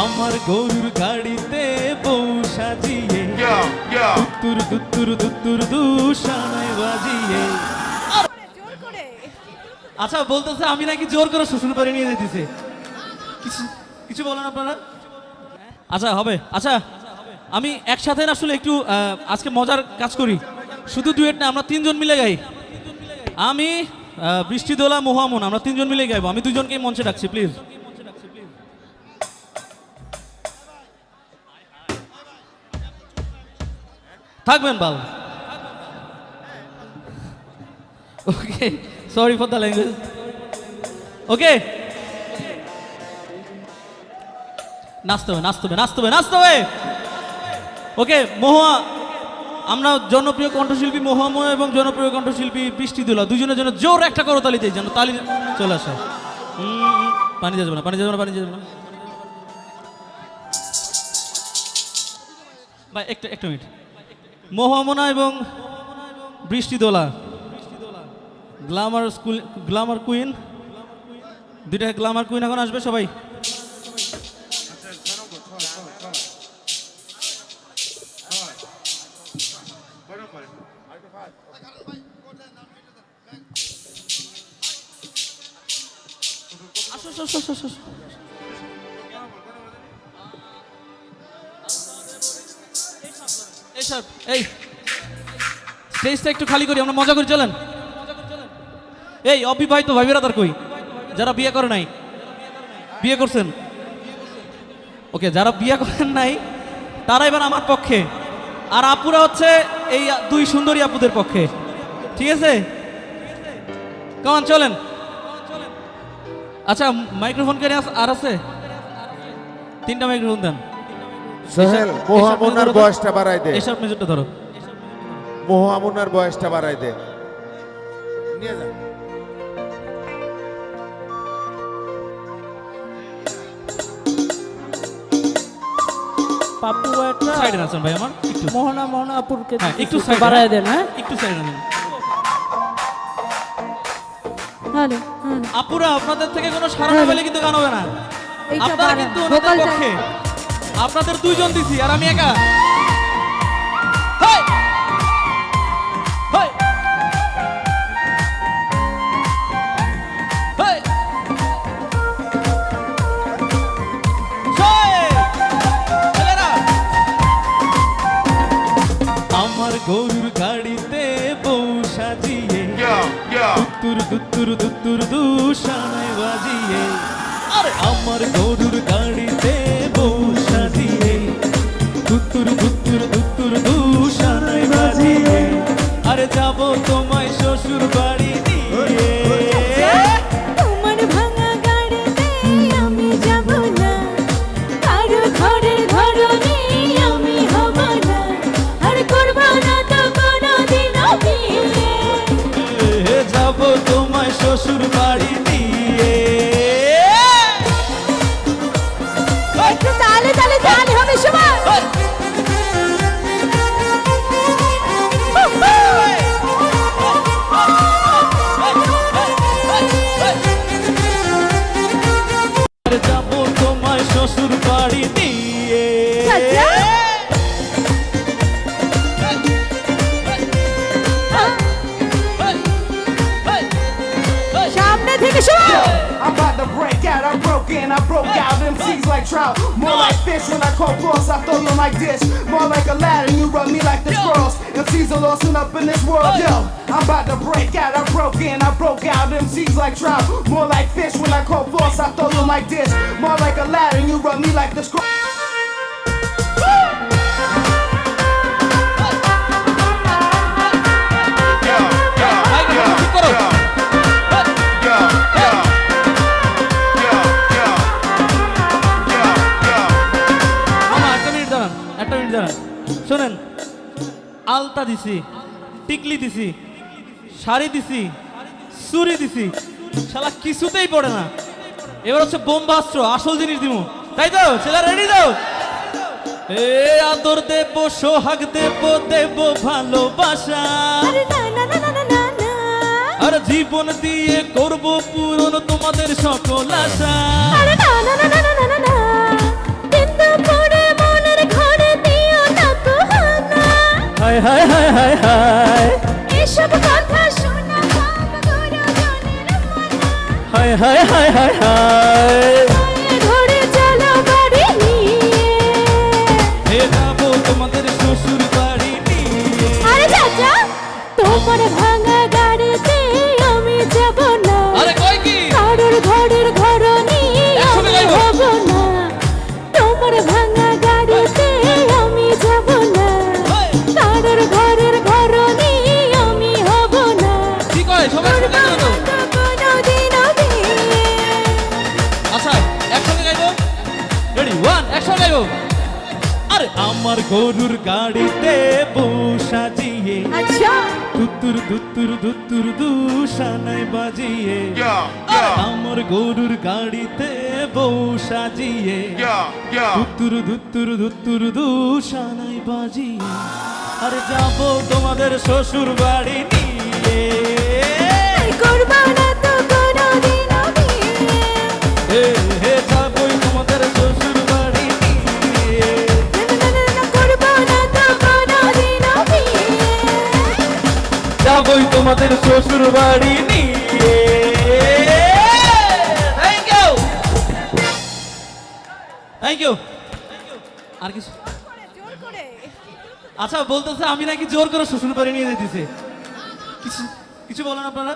আমার গরুর গাড়িতে বউ সাজিয়ে দুত্তুর দুত্তুর দুত্তুর দুশানায় বাজিয়ে। আচ্ছা বলতেছে আমি নাকি জোর করে শ্বশুর বাড়ি নিয়ে যেতেছে। কিছু কিছু বলেন আপনারা। আচ্ছা হবে। আচ্ছা আমি একসাথে আসলে একটু আজকে মজার কাজ করি, শুধু ডুয়েট না, আমরা তিনজন মিলে গাই। আমি বৃষ্টি দোলা মোহামন, আমরা তিনজন মিলে গাইবো। আমি দুজনকেই মঞ্চে ডাকছি, প্লিজ থাকবেন বাল। ওকে, সরি ফর দ্য ল্যাঙ্গুয়েজ। ওকে, নাচতে হবে নাচতে হবে নাচতে হবে নাচতে হবে। ওকে মহুয়া, আমরা জনপ্রিয় কণ্ঠশিল্পী মহুয়া এবং জনপ্রিয় কণ্ঠশিল্পী বৃষ্টি দোলা দুজনের জন্য জোর একটা করতালি দেই, যেন তালি চলে আসে। পানি যাবে না, পানি যাবে না, পানি যাবে না ভাই, একটা মিনিট। মহুয়া এবং বৃষ্টি দোলা, গ্ল্যামার কুইন, দুইটা গ্ল্যামার কুইন এখন আসবে সবাই। এই স্টেজটা একটু খালি করি, আমরা মজা করি, চলেন। এই অবিবাহিত ভাই বেরাদার কই, যারা বিয়ে করে নাই? বিয়ে করছেন? ওকে, যারা বিয়ে করেন নাই তারা এবার আমার পক্ষে, আর আপুরা হচ্ছে এই দুই সুন্দরী আপুদের পক্ষে, ঠিক আছে? কেমন চলেন? আচ্ছা মাইক্রোফোন কে আর আছে? তিনটা মাইক্রোফোন দেন। সোহেল, মোহামনার বয়সটা বাড়াই দে। এসব মেজরটা ধরো। মোহামনার বয়সটা বাড়াই দে। নিয়ে যা। পাপ্পু একটা সাইডে আছেন ভাই আমার, একটু মোহনা আপুরকে একটু সাইডে বাড়ায় দেন। হ্যাঁ একটু সাইডে নেন। হ্যালো, আপুরা আপনাদের থেকে কোনো সাড়া না পেলে কিন্তু গান হবে না। আপনারা কিন্তু ওনাদের পক্ষে, আপনাদের দুইজন দিছি আর আমি একা। হেই! হেই! হেই! সেই! ছেলেরা! আমার গরুর গাড়িতে বউ সাজিয়ে দুত্তুর দুত্তুর দুত্তুর দুশানায় বাজিয়ে। আরে আমার গরুর গাড়িতে বউ সাজিয়ে দুত্তুর দুত্তুর দুত্তুর দুশানায় বাজিয়ে। আরে যাব তোমায় শ্বশুর বাড়ি নিয়ে। তোমার ভাঙা গাড়িতে আমি যাব না, কারো ঘরের ঘরণী আমি হব না, আর করব না তো কোনোদিনও বিয়ে। যাব তোমায় শ্বশুর বাড়ি নিয়ে। একটু তালে তালে তালে হবে সবাই। যাব তোমায় শ্বশুর বাড়ি নিয়ে। সামনে থেকে সবাই। I'm about to break out, I broke in, I broke out. MCs like trout, more like fish when I call cross. I throw you like dish, more like a ladder, you rub me like the scrolls. MCs are lost up in this world, yo. I'm about to break out, I broke in, I broke out. MCs like trout, more like fish when I call cross. I throw you like dish, more like a ladder, you rub me like the scrolls. শোনেন, আলতা দিছি, টিকলি দিছি, শাড়ি দিছি, চুরি দিছি, শালা কিছুতেই পড়ে না। এবার হচ্ছে বোম্বাস্ত্র, আসল জিনিস দিব, তাই তো? ছেলে রেডি তো? এ আদর দেব, সোহাগ দেব, দেব ভালোবাসা, আর জীবন দিয়ে করব পূরণ তোমাদের সকল আশা। দিন হায় হায় হায় হায় হায় এসব কথা শোনা বাপ গুরুজনের মানা হায় হায় হায় হায় হায় ধরে চলো বাড়ি নিয়ে হে যাবো তোমাদের শ্বশুর বাড়ি নিয়ে আরে চাচা তোমার ভাঙা গাড়িতে আমি যাব না আরে কই কি কারোর ঘরের ঘরনি একসঙ্গে আমি গাইবো। হব না তোমার ভাঙা গাড়িতে আমি যাব না ওই, কারোর ঘরের ঘরনি আমি হব না কি কয় সবাই একসঙ্গে গাইবো তো? কোনোদিনও বিয়ে আচ্ছা একসঙ্গে গাইবো রেডি ওয়ান একসঙ্গে গাইবো আরে আমার গরুর গাড়িতে বউ সাজিয়ে আচ্ছা দুত্তুর দুত্তুর দুত্তুর দুশানায় বাজিয়ে আরে আমার গরুর গাড়িতে বউ সাজিয়ে দুত্তুর দুত্তুর দুত্তুর দুশানায় বাজিয়ে আরে যাবো তোমাদের শ্বশুর বাড়ি নিয়ে করবো না তো কোনোদিনও বিয়ে হে হে যাবোই তোমাদের শ্বশুর বাড়ি নিয়ে করবো না তো কোনোদিনও বিয়ে যাবোই তোমাদের শ্বশুর বাড়ি নিয়ে থ্যাংক ইউ থ্যাংক ইউ আর কিছু আচ্ছা বলতেছে আমি নাকি জোর করে শ্বশুর বাড়ি নিয়ে যেতেছে কিছু কিছু বলেন আপনারা